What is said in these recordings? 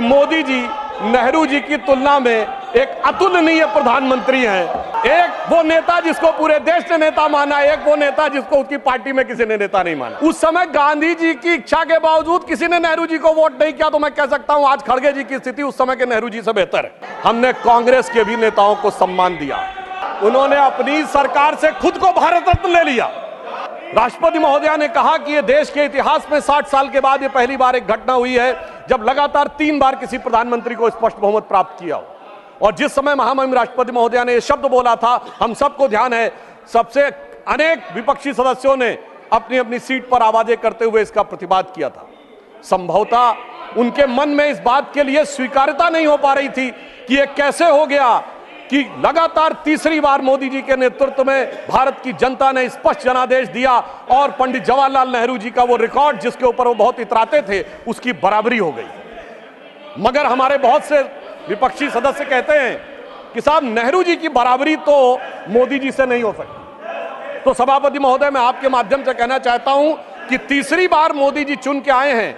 मोदी जी नेहरू जी की तुलना में एक अतुलनीय प्रधानमंत्री हैं। एक वो नेता जिसको पूरे देश ने नेता माना, एक वो नेता जिसको उसकी पार्टी में किसी ने नेता नहीं माना। उस समय गांधी जी की इच्छा के बावजूद किसी ने नेहरू जी को वोट नहीं किया, तो मैं कह सकता हूं आज खड़गे जी की स्थिति उस समय के नेहरू जी से बेहतर है। हमने कांग्रेस के भी नेताओं को सम्मान दिया, उन्होंने अपनी सरकार से खुद को भारत रत्न ले लिया। राष्ट्रपति महोदया ने कहा कि यह देश के इतिहास में 60 साल के बाद यह पहली बार एक घटना हुई है जब लगातार 3 बार किसी प्रधानमंत्री को स्पष्ट बहुमत प्राप्त किया हो। और जिस समय महामहिम राष्ट्रपति महोदया ने यह शब्द बोला था, हम सबको ध्यान है, सबसे अनेक विपक्षी सदस्यों ने अपनी अपनी सीट पर आवाजें करते हुए इसका प्रतिवाद किया था। संभवतः उनके मन में इस बात के लिए स्वीकार्यता नहीं हो पा रही थी कि यह कैसे हो गया कि लगातार तीसरी बार मोदी जी के नेतृत्व में भारत की जनता ने स्पष्ट जनादेश दिया और पंडित जवाहरलाल नेहरू जी का वो रिकॉर्ड जिसके ऊपर वो बहुत इतराते थे, उसकी बराबरी हो गई। मगर हमारे बहुत से विपक्षी सदस्य कहते हैं कि साहब नेहरू जी की बराबरी तो मोदी जी से नहीं हो सकती। तो सभापति महोदय, मैं आपके माध्यम से कहना चाहता हूं कि तीसरी बार मोदी जी चुन के आए हैं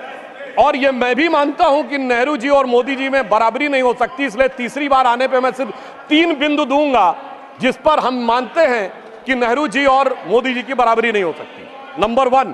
और ये मैं भी मानता हूं कि नेहरू जी और मोदी जी में बराबरी नहीं हो सकती, इसलिए तीसरी बार आने पे मैं सिर्फ 3 बिंदु दूंगा जिस पर हम मानते हैं कि नेहरू जी और मोदी जी की बराबरी नहीं हो सकती। नंबर 1,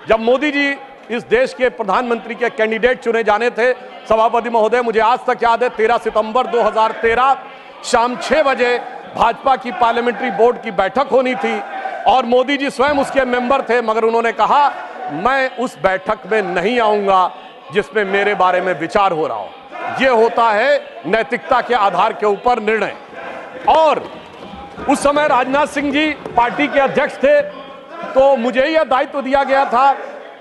जब मोदी जी इस देश के प्रधानमंत्री के कैंडिडेट चुने जाने थे, सभापति महोदय, मुझे आज तक याद है 13 सितंबर 2013 शाम 6 बजे भाजपा की पार्लियामेंट्री बोर्ड की बैठक होनी थी और मोदी जी स्वयं उसके मेंबर थे, मगर उन्होंने कहा मैं उस बैठक में नहीं आऊंगा जिसमें मेरे बारे में विचार हो रहा हो। यह होता है नैतिकता के आधार के ऊपर निर्णय। और उस समय राजनाथ सिंह जी पार्टी के अध्यक्ष थे, तो मुझे यह दायित्व दिया गया था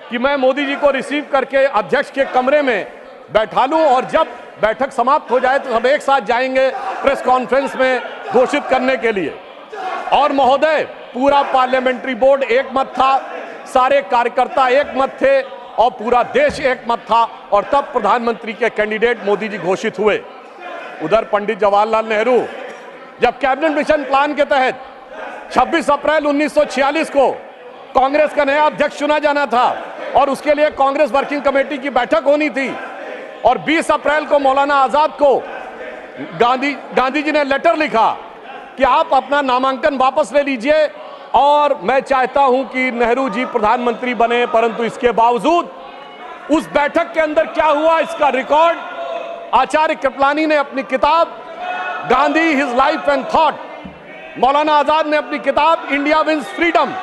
कि मैं मोदी जी को रिसीव करके अध्यक्ष के कमरे में बैठा लूं और जब बैठक समाप्त हो जाए तो सब एक साथ जाएंगे प्रेस कॉन्फ्रेंस में घोषित करने के लिए। और महोदय, पूरा पार्लियामेंट्री बोर्ड एक मत था, सारे कार्यकर्ता एक मत थे और पूरा देश एक मत था और तब प्रधानमंत्री के कैंडिडेट मोदी जी घोषित हुए। उधर पंडित जवाहरलाल नेहरू जब कैबिनेट मिशन प्लान के तहत 26 अप्रैल 1946 को कांग्रेस का नया अध्यक्ष चुना जाना था और उसके लिए कांग्रेस वर्किंग कमेटी की बैठक होनी थी और 20 अप्रैल को मौलाना आजाद को गांधी जी ने लेटर लिखा कि आप अपना नामांकन वापस ले लीजिए और मैं चाहता हूं कि नेहरू जी प्रधानमंत्री बने। परंतु इसके बावजूद उस बैठक के अंदर क्या हुआ, इसका रिकॉर्ड आचार्य कृपलानी ने अपनी किताब Gandhi his life and thought, Maulana Azad ने अपनी किताब India wins freedom,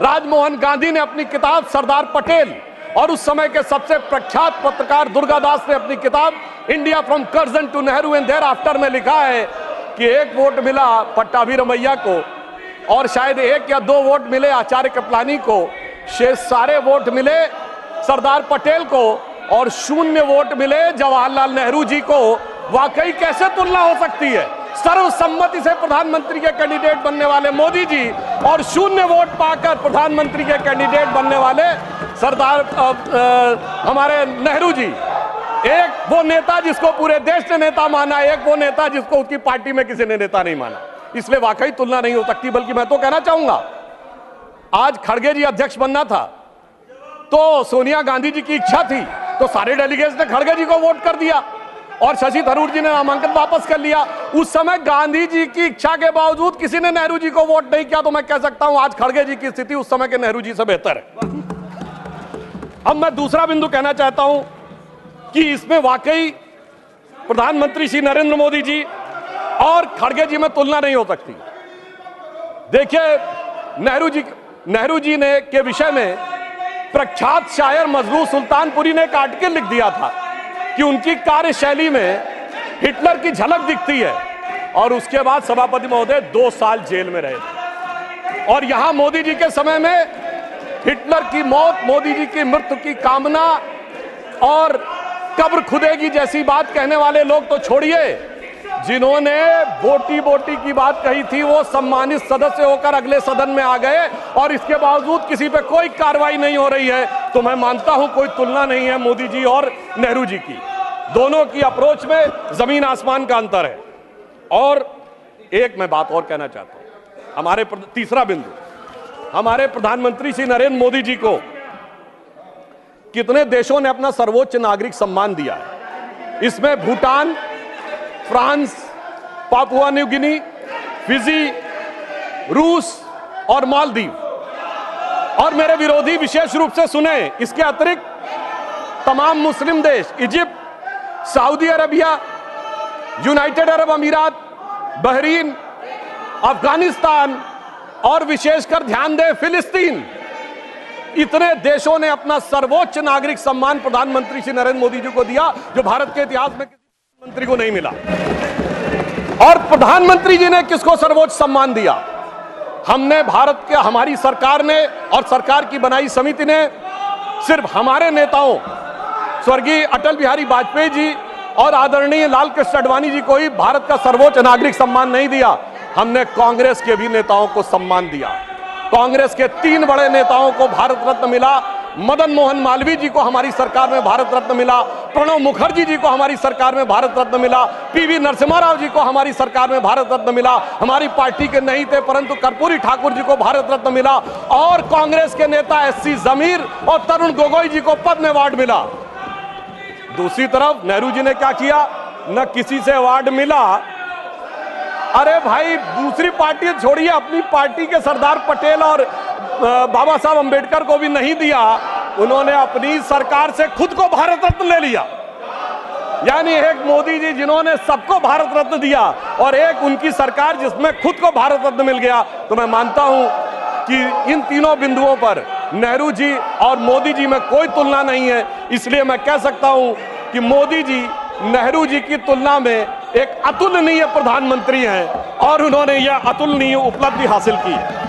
Rajmohan Gandhi ने अपनी किताब सरदार पटेल और उस समय के सबसे प्रख्यात पत्रकार दुर्गादास ने अपनी किताब India from Curzon to Nehru and thereafter में लिखा है कि 1 वोट मिला पट्टाभी रमैया को और शायद 1 या 2 वोट मिले आचार्य कृपलानी को, शेष सारे वोट मिले सरदार पटेल को और 0 वोट मिले जवाहरलाल नेहरू जी को। वाकई कैसे तुलना हो सकती है? सर्वसम्मति से प्रधानमंत्री के कैंडिडेट बनने वाले मोदी जी और 0 वोट पाकर प्रधानमंत्री के कैंडिडेट बनने वाले सरदार हमारे नेहरू जी। एक वो नेता जिसको पूरे देश ने नेता माना, एक वो नेता जिसको उसकी पार्टी में किसी ने नेता नहीं माना। इसलिए वाकई तुलना नहीं हो सकती। बल्कि मैं तो कहना चाहूंगा, आज खड़गे जी अध्यक्ष बनना था तो सोनिया गांधी जी की इच्छा थी तो सारे डेलीगेट्स ने खड़गे जी को वोट कर दिया और शशि थरूर जी ने नामांकन वापस कर लिया। उस समय गांधी जी की इच्छा के बावजूद किसी ने नेहरू जी को वोट नहीं किया, तो मैं कह सकता हूं आज खड़गे जी की स्थिति उस समय के नेहरू जी से बेहतर है। अब मैं दूसरा बिंदु कहना चाहता हूं कि इसमें वाकई प्रधानमंत्री श्री नरेंद्र मोदी जी और खड़गे जी में तुलना नहीं हो सकती। देखिए, नेहरू जी ने के विषय में प्रख्यात शायर मजरूह सुल्तानपुरी ने एक आर्टिकल लिख दिया था कि उनकी कार्यशैली में हिटलर की झलक दिखती है और उसके बाद सभापति महोदय 2 साल जेल में रहे। और यहां मोदी जी के समय में हिटलर की मौत, मोदी जी की मृत्यु की कामना और कब्र खुदेगी जैसी बात कहने वाले लोग तो छोड़िए, जिन्होंने बोटी बोटी की बात कही थी वो सम्मानित सदस्य होकर अगले सदन में आ गए और इसके बावजूद किसी पे कोई कार्रवाई नहीं हो रही है। तो मैं मानता हूं कोई तुलना नहीं है मोदी जी और नेहरू जी की। दोनों की अप्रोच में जमीन आसमान का अंतर है। और एक मैं बात और कहना चाहता हूं, हमारे तीसरा बिंदु, हमारे प्रधानमंत्री श्री नरेंद्र मोदी जी को कितने देशों ने अपना सर्वोच्च नागरिक सम्मान दिया है। इसमें Bhutan, France, Papua New Guinea, Fiji, रूस और मालदीव। और मेरे विरोधी विशेष रूप से सुने, इसके अतिरिक्त तमाम मुस्लिम देश, Egypt, Saudi Arabia, United Arab अमीरात, बहरीन, अफगानिस्तान और विशेषकर ध्यान दें फिलिस्तीन, इतने देशों ने अपना सर्वोच्च नागरिक सम्मान प्रधानमंत्री श्री नरेंद्र मोदी जी को दिया, जो भारत के इतिहास में किसी मंत्री को नहीं मिला। और प्रधानमंत्री जी ने किसको सर्वोच्च सम्मान दिया? हमने भारत के, हमारी सरकार ने और सरकार की बनाई समिति ने सिर्फ हमारे नेताओं स्वर्गीय अटल बिहारी वाजपेयी जी और आदरणीय लाल कृष्ण आडवाणी जी को ही भारत का सर्वोच्च नागरिक सम्मान नहीं दिया, हमने कांग्रेस के भी नेताओं को सम्मान दिया। कांग्रेस के 3 बड़े नेताओं को भारत रत्न मिला। मदन मोहन मालवीय जी को हमारी सरकार में भारत रत्न मिला, प्रणब मुखर्जी जी को हमारी सरकार में भारत रत्न मिला, पीवी नरसिम्हा राव जी को हमारी सरकार में भारत रत्न मिला, हमारी पार्टी के नहीं थे परंतु कर्पूरी ठाकुर जी को भारत रत्न मिला, और कांग्रेस के नेता एससी जमीर और तरुण गोगोई जी को पद्म अवार्ड मिला। दूसरी तरफ नेहरू जी ने क्या किया? न किसी से अवार्ड मिला। अरे भाई, दूसरी पार्टी छोड़िए, अपनी पार्टी के सरदार पटेल और बाबा साहब अंबेडकर को भी नहीं दिया, उन्होंने अपनी सरकार से खुद को भारत रत्न ले लिया। यानी एक मोदी जी जिन्होंने सबको भारत रत्न दिया और एक उनकी सरकार जिसमें खुद को भारत रत्न मिल गया। तो मैं मानता हूं कि इन तीनों बिंदुओं पर नेहरू जी और मोदी जी में कोई तुलना नहीं है। इसलिए मैं कह सकता हूं कि मोदी जी नेहरू जी की तुलना में एक अतुलनीय प्रधानमंत्री हैं और उन्होंने यह अतुलनीय उपलब्धि हासिल की है।